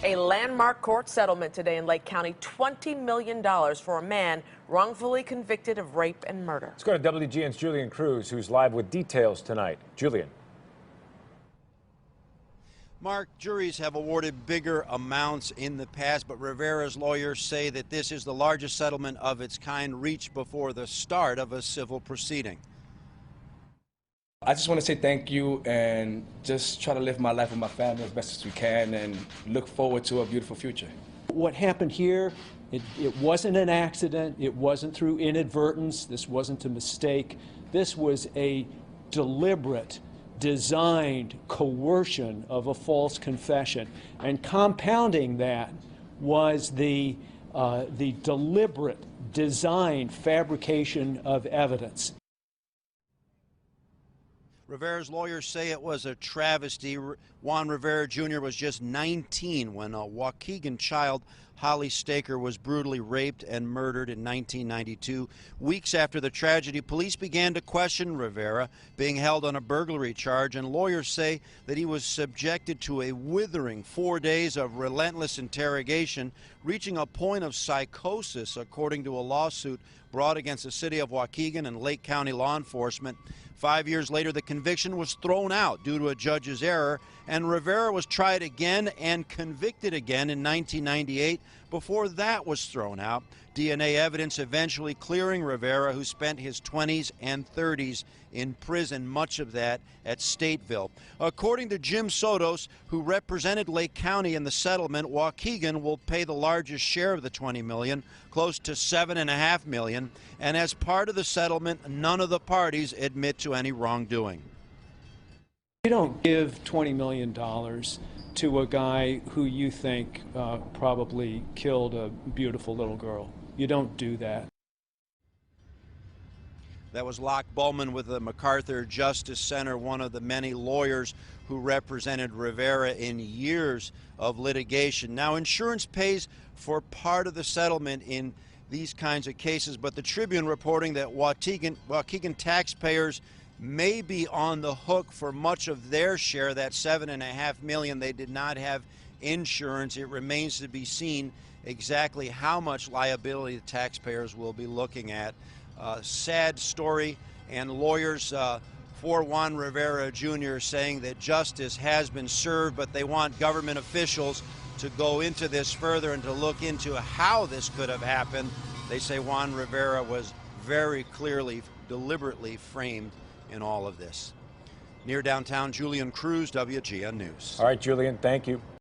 A landmark court settlement today in Lake County, $20 million for a man wrongfully convicted of rape and murder. Let's go to WGN's Julian Cruz, who's live with details tonight. Julian. Mark, juries have awarded bigger amounts in the past, but Rivera's lawyers say that this is the largest settlement of its kind reached before the start of a civil proceeding. I just want to say thank you and just try to live my life with my family as best as we can and look forward to a beautiful future. What happened here, it wasn't an accident, it wasn't through inadvertence, this wasn't a mistake. This was a deliberate, designed coercion of a false confession. And compounding that was the deliberate, designed fabrication of evidence. Rivera's lawyers say it was a travesty. Juan Rivera Jr. was just 19 when a Waukegan child, Holly Staker, was brutally raped and murdered in 1992. Weeks after the tragedy, police began to question Rivera, being held on a burglary charge, and lawyers say that he was subjected to a withering 4 days of relentless interrogation, reaching a point of psychosis, according to a lawsuit brought against the city of Waukegan and Lake County law enforcement. 5 years later, the conviction was thrown out due to a judge's error, and Rivera was tried again and convicted again in 1998 before that was thrown out. DNA evidence eventually clearing Rivera, who spent his 20s and 30s in prison, much of that at Stateville. According to Jim Sotos, who represented Lake County in the settlement, Waukegan will pay the largest share of the $20 million, close to $7.5 million, and as part of the settlement, none of the parties admit to any wrongdoing. You don't give $20 million to a guy who you think probably killed a beautiful little girl. You don't do that. That was Locke Bowman with the MacArthur Justice Center, one of the many lawyers who represented Rivera in years of litigation. Now, insurance pays for part of the settlement in these kinds of cases, but the Tribune reporting that Waukegan taxpayers may be on the hook for much of their share, that $7.5 million. They did not have insurance. It remains to be seen exactly how much liability the taxpayers will be looking at. Sad story, and lawyers for Juan Rivera Jr. saying that justice has been served, but they want government officials to go into this further and to look into how this could have happened. They say Juan Rivera was very clearly, deliberately framed in all of this. Near downtown, Julian Cruz, WGN News. All right, Julian, thank you.